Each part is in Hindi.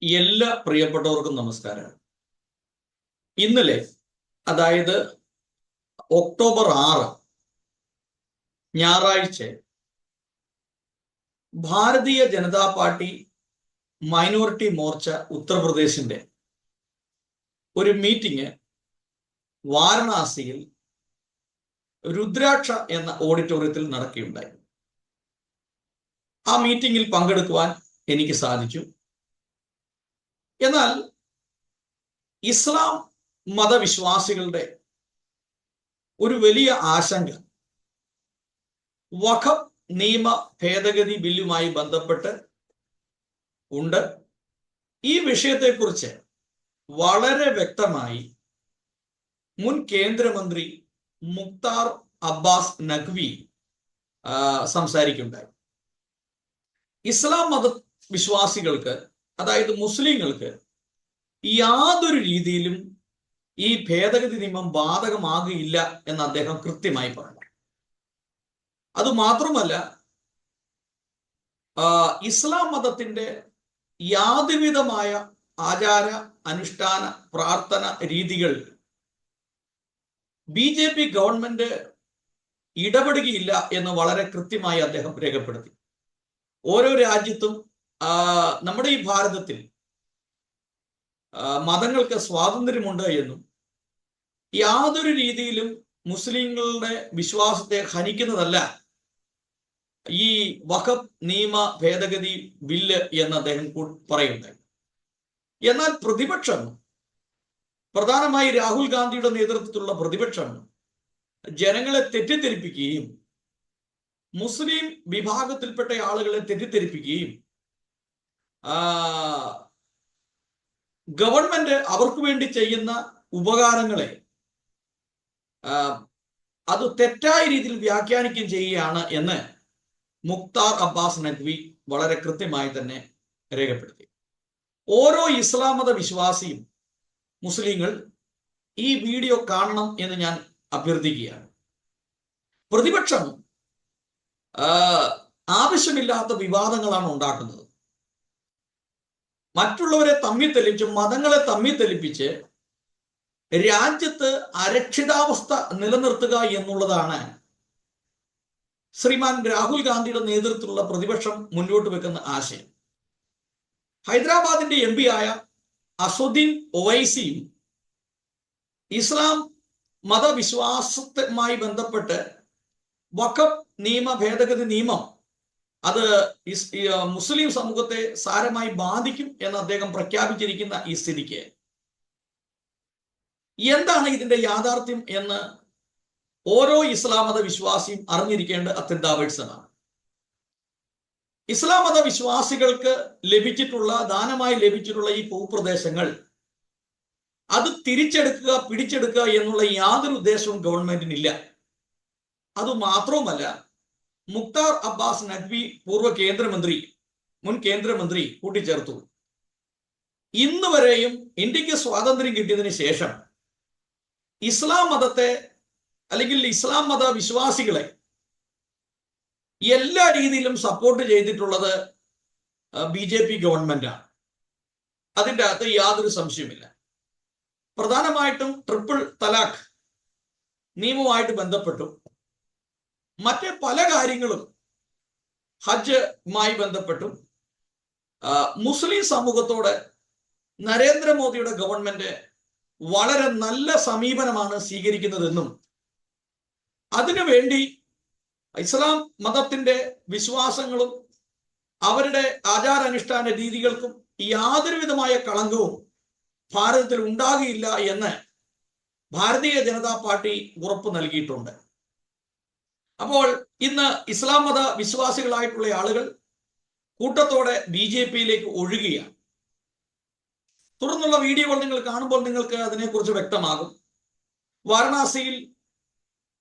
എല്ലാ പ്രിയപ്പെട്ടവർക്കും നമസ്കാരം. ഇന്നലെ, അതായത് ഒക്ടോബർ 6 ഞായറാഴ്ച, ഭാരതീയ ജനതാ പാർട്ടി മൈനോറിറ്റി മോർച്ച ഉത്തർപ്രദേശിന്റെ ഒരു മീറ്റിംഗ് വാരണാസിയിൽ രുദ്രാക്ഷ എന്ന ഓഡിറ്റോറിയത്തിൽ നടക്കുകയുണ്ടായി. ആ മീറ്റിംഗിൽ പങ്കെടുക്കുവാൻ എനിക്ക് സാധിച്ചു. എന്നാൽ ഇസ്ലാം മതവിശ്വാസികളുടെ ഒരു വലിയ ആശങ്ക വഖഫ് നിയമ ഭേദഗതി ബില്ലുമായി ബന്ധപ്പെട്ട് ഉണ്ട്. ഈ വിഷയത്തെക്കുറിച്ച് വളരെ വ്യക്തമായി മുൻ കേന്ദ്രമന്ത്രി മുക്താർ അബ്ബാസ് നഖ്വി സംസാരിക്കുകയുണ്ടായി. ഇസ്ലാം മത വിശ്വാസികൾക്ക്, അതായത് മുസ്ലിങ്ങൾക്ക്, യാതൊരു രീതിയിലും ഈ ഭേദഗതി നിയമം ബാധകമാകില്ല എന്ന് അദ്ദേഹം കൃത്യമായി പറഞ്ഞു. അതുമാത്രമല്ല, ഇസ്ലാം മതത്തിന്റെ യാതൊരുവിധമായ ആചാര അനുഷ്ഠാന പ്രാർത്ഥന രീതികൾ BJP ഗവൺമെന്റ് ഇടപെടുകയില്ല എന്ന് വളരെ കൃത്യമായി അദ്ദേഹം രേഖപ്പെടുത്തി. ഓരോ രാജ്യത്തും, നമ്മുടെ ഈ ഭാരതത്തിൽ മതങ്ങൾക്ക് സ്വാതന്ത്ര്യമുണ്ട് എന്നും യാതൊരു രീതിയിലും മുസ്ലിങ്ങളുടെ വിശ്വാസത്തെ ഹനിക്കുന്നതല്ല ഈ വഖഫ് നിയമ ഭേദഗതി ബില്ല് എന്ന് അദ്ദേഹം പറയുന്നുണ്ട്. എന്നാൽ പ്രതിപക്ഷം, പ്രധാനമായി രാഹുൽ ഗാന്ധിയുടെ നേതൃത്വത്തിലുള്ള പ്രതിപക്ഷം, ജനങ്ങളെ തെറ്റിദ്ധരിപ്പിക്കുകയും മുസ്ലിം വിഭാഗത്തിൽപ്പെട്ട ആളുകളെ തെറ്റിദ്ധരിപ്പിക്കുകയും ഗവൺമെന്റ് അവർക്ക് വേണ്ടി ചെയ്യുന്ന ഉപകാരങ്ങളെ അത് തെറ്റായ രീതിയിൽ വ്യാഖ്യാനിക്കുകയും ചെയ്യുകയാണ് എന്ന് മുക്താർ അബ്ബാസ് നഖ്വി വളരെ കൃത്യമായി തന്നെ രേഖപ്പെടുത്തി. ഓരോ ഇസ്ലാം മത വിശ്വാസിയും, മുസ്ലിങ്ങൾ, ഈ വീഡിയോ കാണണം എന്ന് ഞാൻ അഭ്യർത്ഥിക്കുകയാണ്. പ്രതിപക്ഷം ആവശ്യമില്ലാത്ത വിവാദങ്ങളാണ് ഉണ്ടാക്കുന്നത്. മറ്റുള്ളവരെ തമ്മിൽ തെളിയിച്ച്, മതങ്ങളെ തമ്മിൽ തെളിപ്പിച്ച് രാജ്യത്ത് അരക്ഷിതാവസ്ഥ നിലനിർത്തുക എന്നുള്ളതാണ് ശ്രീമാൻ രാഹുൽ ഗാന്ധിയുടെ നേതൃത്വത്തിലുള്ള പ്രതിപക്ഷം മുന്നോട്ട് വെക്കുന്ന ആശയം. ഹൈദരാബാദിന്റെ MP ആയ അസുദ്ദീൻ ഒവൈസിയും ഇസ്ലാം മതവിശ്വാസവുമായി ബന്ധപ്പെട്ട് വഖഫ് നിയമ ഭേദഗതി നിയമം അത് മുസ്ലിം സമൂഹത്തെ സാരമായി ബാധിക്കും എന്ന് അദ്ദേഹം പ്രഖ്യാപിച്ചിരിക്കുന്ന ഈ സ്ഥിതിക്ക് എന്താണ് ഇതിന്റെ യാഥാർത്ഥ്യം എന്ന് ഓരോ ഇസ്ലാം മത വിശ്വാസിയും അറിഞ്ഞിരിക്കേണ്ടത് അത്യന്താപേക്ഷിതമാണ്. ഇസ്ലാം മത വിശ്വാസികൾക്ക് ദാനമായി ലഭിച്ചിട്ടുള്ള ഈ ഭൂപ്രദേശങ്ങൾ അത് തിരിച്ചെടുക്കുക, പിടിച്ചെടുക്കുക എന്നുള്ള യാതൊരു ഉദ്ദേശവും ഗവൺമെന്റിനില്ല. അതുമാത്രവുമല്ല, മുക്താർ അബ്ബാസ് നഖ്വി മുൻ കേന്ദ്രമന്ത്രി കൂട്ടിച്ചേർത്തു, ഇന്ന് വരെയും ഇന്ത്യക്ക് സ്വാതന്ത്ര്യം കിട്ടിയതിന് ശേഷം ഇസ്ലാം മതത്തെ, അല്ലെങ്കിൽ ഇസ്ലാം മത വിശ്വാസികളെ എല്ലാ രീതിയിലും സപ്പോർട്ട് ചെയ്തിട്ടുള്ളത് BJP ഗവൺമെന്റാണ്. അതിൻ്റെ അകത്ത് യാതൊരു സംശയവുമില്ല. പ്രധാനമായിട്ടും ട്രിപ്പിൾ തലാഖ് നിയമവുമായിട്ട് ബന്ധപ്പെട്ടും മറ്റ് പല കാര്യങ്ങളും, ഹജ്ജുമായി ബന്ധപ്പെട്ടും മുസ്ലിം സമൂഹത്തോട് നരേന്ദ്രമോദിയുടെ ഗവൺമെന്റ് വളരെ നല്ല സമീപനമാണ് സ്വീകരിക്കുന്നതെന്നും അതിനുവേണ്ടി ഇസ്ലാം മതത്തിന്റെ വിശ്വാസങ്ങളും അവരുടെ ആചാരാനുഷ്ഠാന രീതികൾക്കും യാതൊരു വിധമായ കളങ്കവും ഭാരതത്തിൽ ഉണ്ടാകില്ല എന്ന് ഭാരതീയ ജനതാ പാർട്ടി ഉറപ്പ് നൽകിയിട്ടുണ്ട്. അപ്പോൾ ഇന്ന് ഇസ്ലാം മത വിശ്വാസികളായിട്ടുള്ള ആളുകൾ കൂട്ടത്തോടെ BJPയിലേക്ക് ഒഴുകുകയാണ്. തുടർന്നുള്ള വീഡിയോകൾ നിങ്ങൾ കാണുമ്പോൾ നിങ്ങൾക്ക് അതിനെക്കുറിച്ച് വ്യക്തമാകും. വാരണാസിയിൽ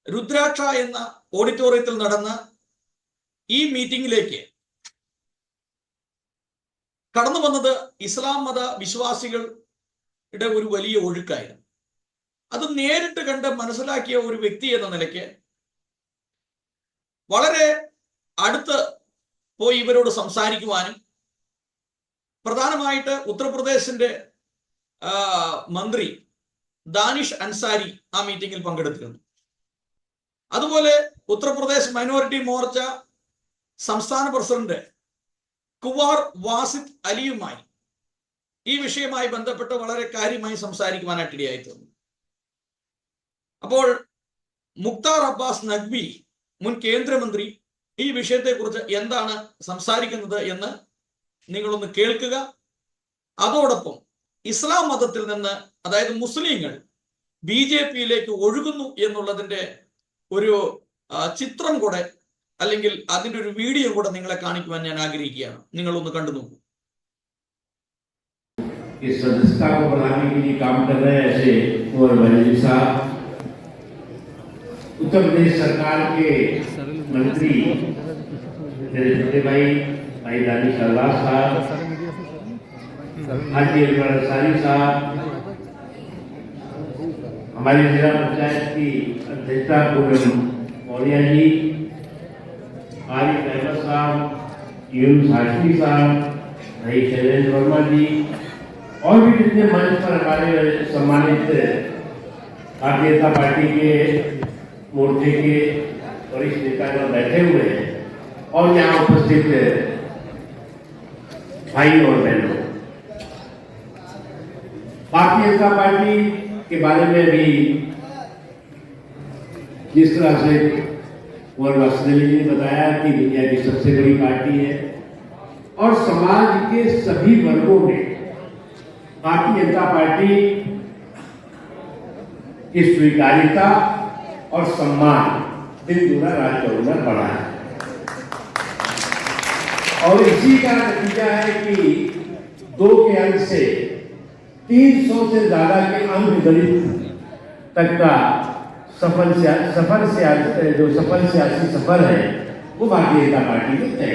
രുദ്രാക്ഷ എന്ന ഓഡിറ്റോറിയത്തിൽ നടന്ന ഈ മീറ്റിംഗിലേക്ക് കടന്നു വന്നത് ഇസ്ലാം മത വിശ്വാസികളുടെ ഒരു വലിയ ഒഴുക്കായിരുന്നു. അത് നേരിട്ട് കണ്ട് മനസ്സിലാക്കിയ ഒരു വ്യക്തി എന്ന നിലയ്ക്ക് വളരെ അടുത്ത് പോയി ഇവരോട് സംസാരിക്കുവാനും പ്രധാനമായിട്ട് ഉത്തർപ്രദേശിന്റെ മന്ത്രി ദാനിഷ് അൻസാരി ആ മീറ്റിംഗിൽ പങ്കെടുത്തിരുന്നു. അതുപോലെ ഉത്തർപ്രദേശ് മൈനോറിറ്റി മോർച്ച സംസ്ഥാന പ്രസിഡന്റ് കുവാർ വാസിദ് അലിയുമായി ഈ വിഷയവുമായി ബന്ധപ്പെട്ട് വളരെ കാര്യമായി സംസാരിക്കുവാനായിട്ട് ഇടയായിത്തീർന്നു. അപ്പോൾ മുക്താർ അബ്ബാസ് നഖ്വി, മുൻ കേന്ദ്രമന്ത്രി, ഈ വിഷയത്തെക്കുറിച്ച് എന്താണ് സംസാരിക്കുന്നത് എന്ന് നിങ്ങളൊന്ന് കേൾക്കുക. അതോടൊപ്പം ഇസ്ലാം മതത്തിൽ നിന്ന്, അതായത് മുസ്ലിങ്ങൾ BJP-യിലേക്ക് ഒഴുകുന്നു എന്നുള്ളതിന്റെ ഒരു ചിത്രം കൂടെ, അല്ലെങ്കിൽ അതിന്റെ ഒരു വീഡിയോ കൂടെ നിങ്ങളെ കാണിക്കുവാൻ ഞാൻ ആഗ്രഹിക്കുകയാണ്. നിങ്ങളൊന്ന് കണ്ടു നോക്കൂ. इस सदस्यता को बढ़ाने के लिए काम कर रहे हैं ऐसे कुंवर भाई साहब, उत्तर प्रदेश सरकार के मंत्री मेरे छोटे भाई दानिश अब्बास साहब, हाजी अकबर अंसारी साहब, हमारी जिला पंचायत की अध्यक्षता पूनम मौर्या जी, आरिफ अहमद साहब, यूनुस हाशमी साहब, भाई शैलेंद्र वर्मा जी और भी जितने मंच पर हमारे सम्मानित भारतीय जनता पार्टी के मोर्चे के वरिष्ठ नेता बैठे हुए हैं और यहाँ उपस्थित भाई और बहनों, भारतीय जनता पार्टी के बारे में भी जिस तरह से कुंवर वासिद अली ने बताया कि दुनिया की सबसे बड़ी पार्टी है और समाज के सभी वर्गों में भारतीय जनता पार्टी की स्वीकार्यता और सम्मान दिन दुना रात चौगुना बढ़ा है और इसी का नतीजा है कि 2 के अंक से 300 से ज्यादा के अंक गणित तक का सफल सियासी सफर है वो भारतीय जनता पार्टी में तय है।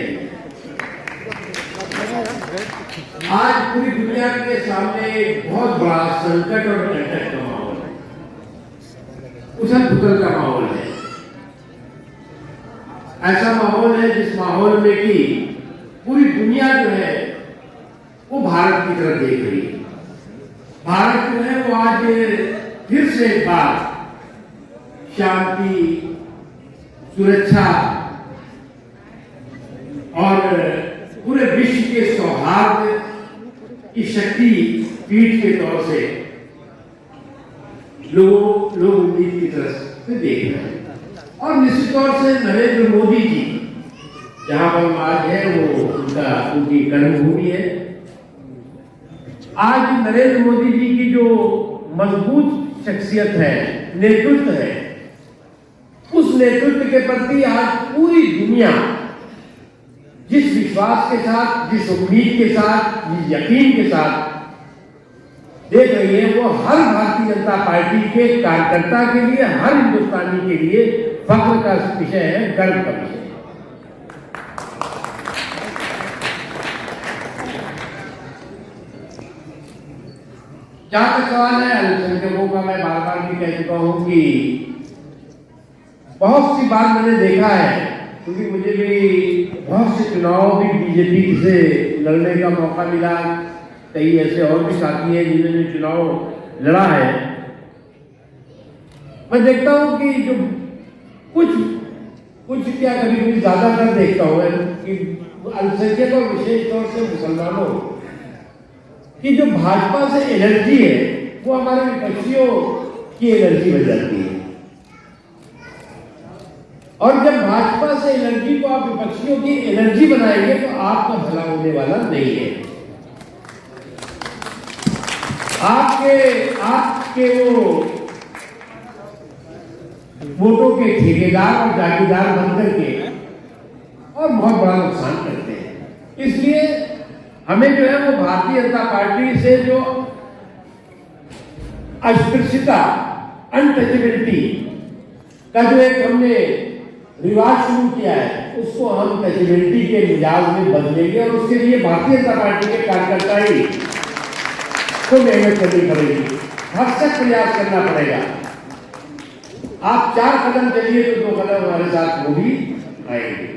आज पूरी दुनिया के सामने एक बहुत बड़ा संकट और कंटक का माहौल है, उछल पुथल का माहौल है। ऐसा माहौल है जिस माहौल में कि पूरी दुनिया जो है वो भारत की तरफ देख रही है। भारत जो है वो आज फिर से एक बार शांति, सुरक्षा और पूरे विश्व के सौहार्द की शक्ति पीठ के तौर से लोग उम्मीद की तरफ से देख रहे हैं। और निश्चित तौर से नरेंद्र मोदी जी जहां पर आज है वो उनकी कर्मभूमि है। आज नरेंद्र मोदी जी की जो मजबूत शख्सियत है, नेतृत्व है, उस नेतृत्व के प्रति आज पूरी दुनिया जिस विश्वास के साथ, जिस उम्मीद के साथ, जिस यकीन के साथ देख रही है, वो हर भारतीय जनता पार्टी के कार्यकर्ता के लिए, हर हिंदुस्तानी के लिए फख्र का विषय है, गर्व का विषय है। जहां तक सवाल है अल्पसंख्यकों का, मैं बार बार भी कह चुका हूं कि बहुत सी बार मैंने देखा है, क्योंकि मुझे भी बहुत से चुनाव भी BJP से लड़ने का मौका मिला। कई ऐसे और भी साथी हैं जिन्होंने चुनाव लड़ा है। मैं देखता हूं कि जो कुछ क्या कभी ज्यादातर देखता हूं कि अल्पसंख्यकों, विशेष तौर से मुसलमानों की जो भाजपा से एनर्जी है वो हमारे विपक्षियों की एनर्जी बन जाती है। और जब भाजपा से एनर्जी को आप विपक्षियों की एनर्जी बनाएंगे तो आपका भला होने वाला नहीं है। आपके वो वोटों के ठेकेदार और जागीरदार बनकर के और बहुत बड़ा नुकसान करते हैं। इसलिए हमें जो है वो भारतीय जनता पार्टी से जो अस्पृश्यता, अनटचेबिलिटी का जो एक हमने रिवाज शुरू किया है, उसको हम टचेबिलिटी के मिजाज में बदलेंगे और उसके लिए भारतीय जनता पार्टी के कार्यकर्ता ही को मेहनत करनी पड़ेगी, भरसक प्रयास करना पड़ेगा। आप 4 कदम चलिए तो 2 कदम हमारे साथ वो भी आएंगे।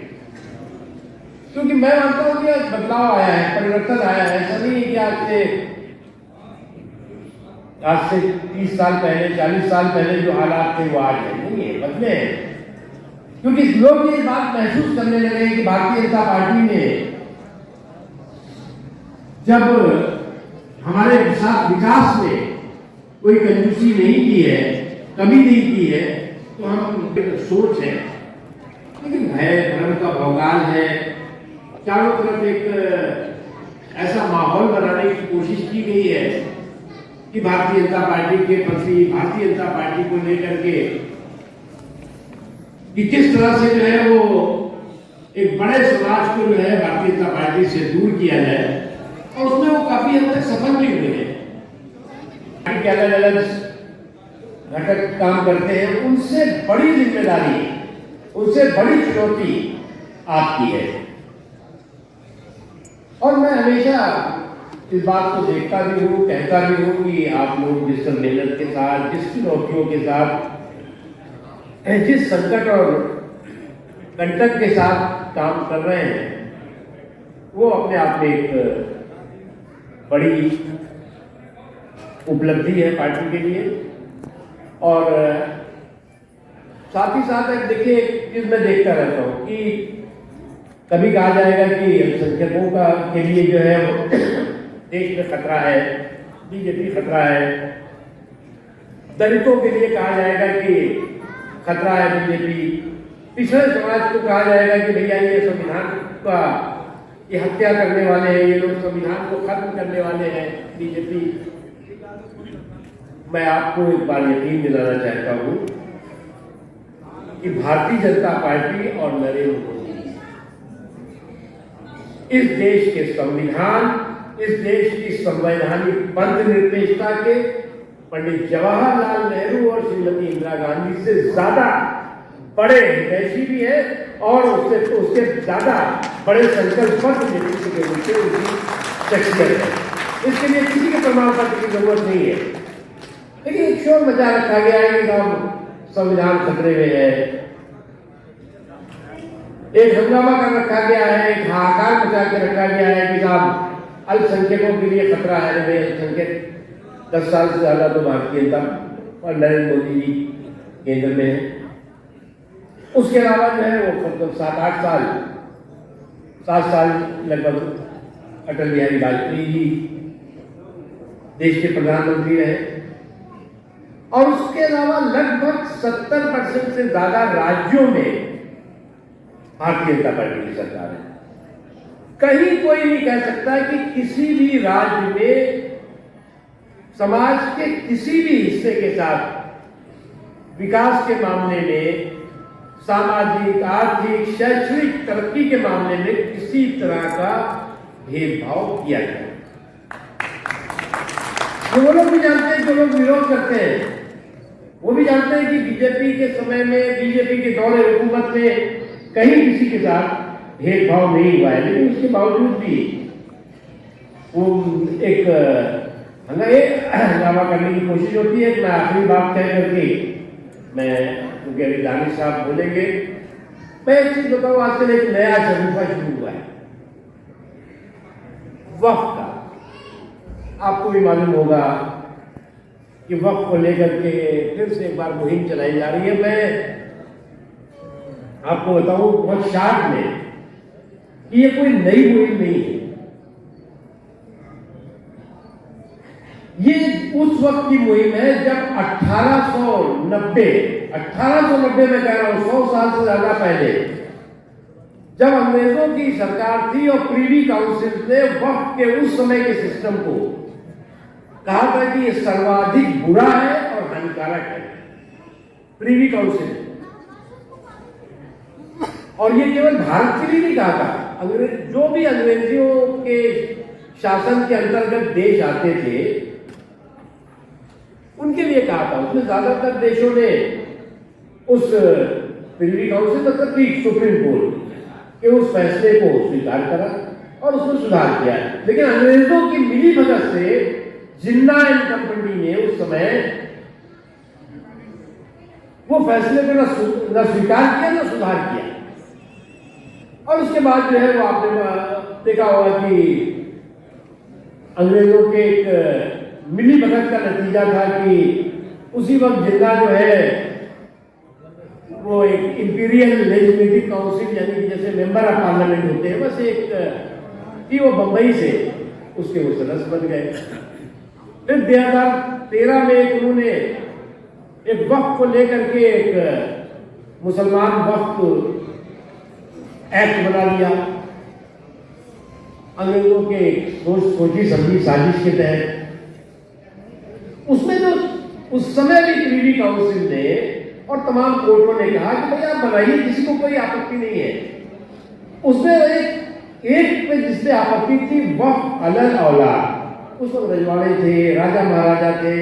तो क्योंकि मैं मानता हूं कि बदलाव आया है, परिवर्तन आया है। ऐसा नहीं है कि आज से 30 साल पहले, 40 साल पहले जो हालात थे वो आज है, नहीं है, बदले हैं। क्योंकि लोग ये बात महसूस करने लगे कि भारतीय जनता पार्टी ने जब हमारे साथ विकास में कोई कंजूसी नहीं की है, कमी नहीं की है, तो हम सोच है। लेकिन भय भ्रम का भौकाल है, चारों तरफ एक ऐसा माहौल बनाने की कोशिश की गई है कि भारतीय जनता पार्टी के प्रति, भारतीय जनता पार्टी को लेकर के कि किस तरह से जो है वो एक बड़े समाज को जो है भारतीय जनता पार्टी से दूर किया जाए, और उसमें वो काफी हद तक सफल भी हुए हैं। के अलग अलग घटक काम करते हैं, उनसे बड़ी जिम्मेदारी, उनसे बड़ी चुनौती आपकी है। और मैं हमेशा इस बात को देखता भी हूँ, कहता भी हूँ कि आप लोग जिस मेहनत के साथ, जिस चुनौतियों के साथ, जिस संकट और कंटक के साथ काम कर रहे हैं, वो अपने आप में एक बड़ी उपलब्धि है पार्टी के लिए। और साथ ही साथ एक देखिए, एक चीज मैं देखता रहता हूँ कि कभी कहा जाएगा कि अल्पसंख्यकों का के लिए जो है वो देश में खतरा है, बीजेपी खतरा है। दलितों के लिए कहा जाएगा कि खतरा है बीजेपी। पिछड़े समाज को कहा जाएगा कि भैया ये संविधान का ये हत्या करने वाले हैं, ये लोग संविधान को खत्म करने वाले हैं बीजेपी। मैं आपको एक बार यकीन दिलाना चाहता हूं कि भारतीय जनता पार्टी और नरेंद्र मोदी इस देश के संविधान, इस देश की संवैधानिक पंथ निर्देशिका के पंडित जवाहरलाल नेहरू और श्रीमती इंदिरा गांधी से ज्यादा बड़े हितैषी भी है, और उससे ज्यादा बड़े संकल्पबद्ध नेतृत्व के रूप में उनकी शख्सियत है। इसके लिए किसी के प्रमाण पत्र की जरूरत नहीं है। लेकिन एक शोर मचा रखा गया है कि साहब संविधान खतरे में है, एक हंगामा कर रखा गया है, एक हाहाकार मचा के रखा गया है कि साहब अल्पसंख्यकों के लिए खतरा है। अल्पसंख्यक 10 साल से ज्यादा तो भारतीय जनता और नरेंद्र मोदी जी केंद्र में है। उसके अलावा जो है वो 7 साल लगभग अटल बिहारी वाजपेयी जी देश के प्रधानमंत्री रहे, और उसके अलावा लगभग 70% से ज्यादा राज्यों में भारतीय जनता पार्टी की सरकार है। कहीं कोई नहीं कह सकता कि किसी भी राज्य में समाज के किसी भी हिस्से के साथ विकास के मामले में, सामाजिक, आर्थिक, शैक्षणिक तरक्की के मामले में किसी तरह का भेदभाव किया जाए। वो लोग भी जानते हैं, जो लोग विरोध करते हैं वो भी जानते हैं कि बीजेपी के समय में, बीजेपी के दौरे हुकूमत में कहीं किसी के साथ भेदभाव नहीं हुआ है। लेकिन उसके बावजूद भी वो एक हंगामा करने की कोशिश होती है। मैं आखिरी बात कह करके मैं, क्योंकि अभी दानिश साहब बोलेंगे, मैं एक चीज बताऊं, आजकल एक नया शगुफा शुरू हुआ है वक्फ का। आपको भी मालूम होगा कि वक्फ को लेकर के फिर से एक बार मुहिम चलाई जा रही है। मैं आपको बताऊं बहुत शार्ट में कि ये कोई नई मुहिम नहीं है। ये उस वक्त की मुहिम है जब 1890 में कह रहा हूं, 100 साल से ज्यादा पहले, जब अंग्रेजों की सरकार थी और प्रीवी काउंसिल ने वक्फ के उस समय के सिस्टम को कहा था कि ये सर्वाधिक बुरा है और हानिकारक है। प्रीवी काउंसिल, और ये केवल भारत के लिए नहीं कहा था, जो भी अंग्रेजियों के शासन के अंतर्गत देश आते थे उनके लिए कहा था। उसमें ज्यादातर देशों ने उस प्रीवी काउंसिल मतलब कि सुप्रीम कोर्ट के उस फैसले को स्वीकार करा और उसमें सुधार किया। लेकिन अंग्रेजों की मिली भगत से जिन्ना एंड कंपनी ने उस समय वो फैसले को न स्वीकार किया न सुधार किया, और उसके बाद जो है वो आपने देखा होगा कि अंग्रेजों के एक मिली भगत का नतीजा था कि उसी वक्त जिन्ना जो है वो एक इंपीरियल लेजिस्लेटिव काउंसिल यानी कि जैसे मेंबर ऑफ पार्लियामेंट होते हैं, बस एक कि वो बंबई से उसके वो सदस्य बन गए। फिर 2013 में उन्होंने एक वक्फ को लेकर के एक मुसलमान वक्फ एक्ट बना लिया अंग्रेजों के सोची समझी साजिश के तहत। उसमें जो उस समय भी प्रीवी काउंसिल ने और तमाम कोर्टों ने कहा कि भाई आप बनाइए, किसी को कोई आपत्ति नहीं है। उसमें एक पे जिससे आपत्ति थी वक्फ अलल औलाद। उस वक्त रजवाड़े थे, राजा महाराजा थे,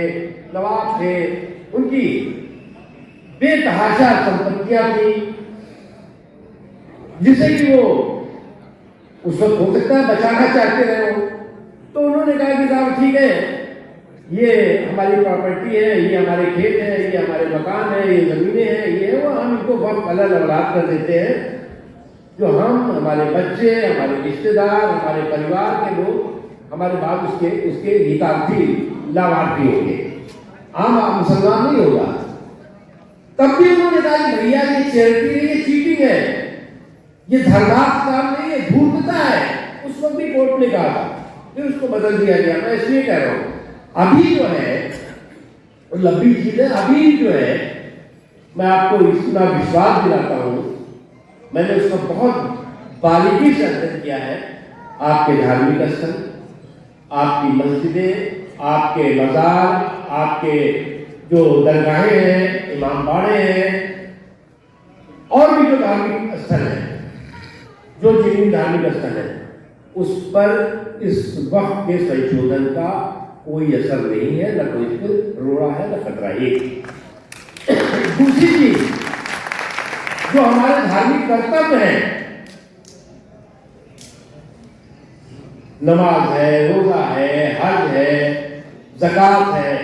नवाब थे, उनकी बेतहाशा संपत्तियां थी जिसे कि वो उस वक्त हो सकता है बचाना चाहते रहे हो। तो उन्होंने कहा कि साहब ठीक है, ये हमारी प्रॉपर्टी है, ये हमारे खेत है, ये हमारे मकान है, ये जमीनें हैं, ये है वो, हम इनको वक्त अलग औलाद कर देते हैं, जो हम, हमारे बच्चे, हमारे रिश्तेदार, हमारे परिवार के लोग, हमारे बाद उसके हितार्थी लाभार्थी होंगे, आम मुसलमान नहीं होगा। तब भी उन्होंने कहा कि भैया ये चैरिटी है, ये चीटिंग है, ये धर्मार्थ काम नहीं है, धूर्तता है। उस वक्त भी कोर्ट ने कहा था, फिर उसको बदल दिया गया। मैं इसलिए कह रहा हूं अभी जो है वो लंबी चीज है। अभी जो है मैं आपको इतना विश्वास दिलाता हूं, मैंने उसका बहुत बारीकी से अध्ययन किया है। आपके धार्मिक स्थल, आपकी मस्जिदें, आपके मजार, आपके जो दरगाहें हैं, इमाम बाड़े हैं, और भी जो धार्मिक स्थल है, जो जिन धार्मिक स्थल है, उस पर इस वक्त के संशोधन का कोई असर नहीं है, न कोई इस पर रोड़ा है, न खतरा। एक दूसरी चीज जो हमारे धार्मिक कर्तव्य है, नमाज है, रोजा है, हज है, ज़कात है,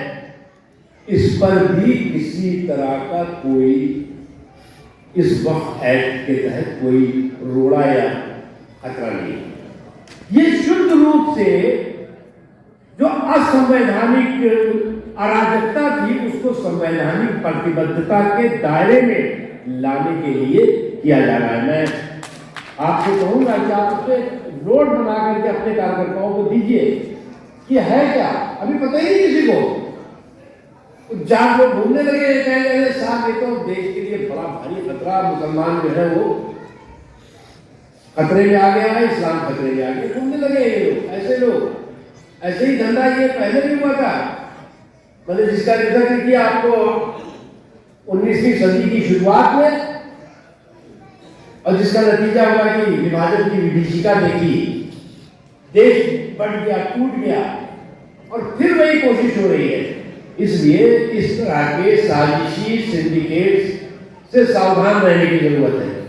इस पर भी किसी तरह का कोई इस वक्त एक्ट के तहत कोई रोड़ा या खतरा नहीं। ये शुद्ध रूप से जो असंवैधानिक अराजकता थी उसको संवैधानिक प्रतिबद्धता के दायरे में लाने के लिए किया जा रहा है। मैं आपसे कहूंगा कि आप उससे नोट बना करके अपने कार्यकर्ताओं को दीजिए कि है क्या, अभी पता ही नहीं किसी को। जहां लोग घूमने लगे कह रहे साहब ये तो देश के लिए बड़ा भारी खतरा, मुसलमान जो है वो खतरे में आ गया है, इस्लाम खतरे में आ गया, घूमने लगे ये लोग, ऐसे लोग। ऐसे ही धंधा ये पहले भी हुआ था, मैंने जिसका जिक्र किया आपको 19वीं सदी की शुरुआत में, और जिसका नतीजा हुआ कि विभाजन की विभीषिका देखी, देश बढ़ गया, टूट गया, और फिर वही कोशिश हो रही है। इसलिए इस तरह के साजिशी सिंडिकेट्स से सावधान रहने की जरूरत है।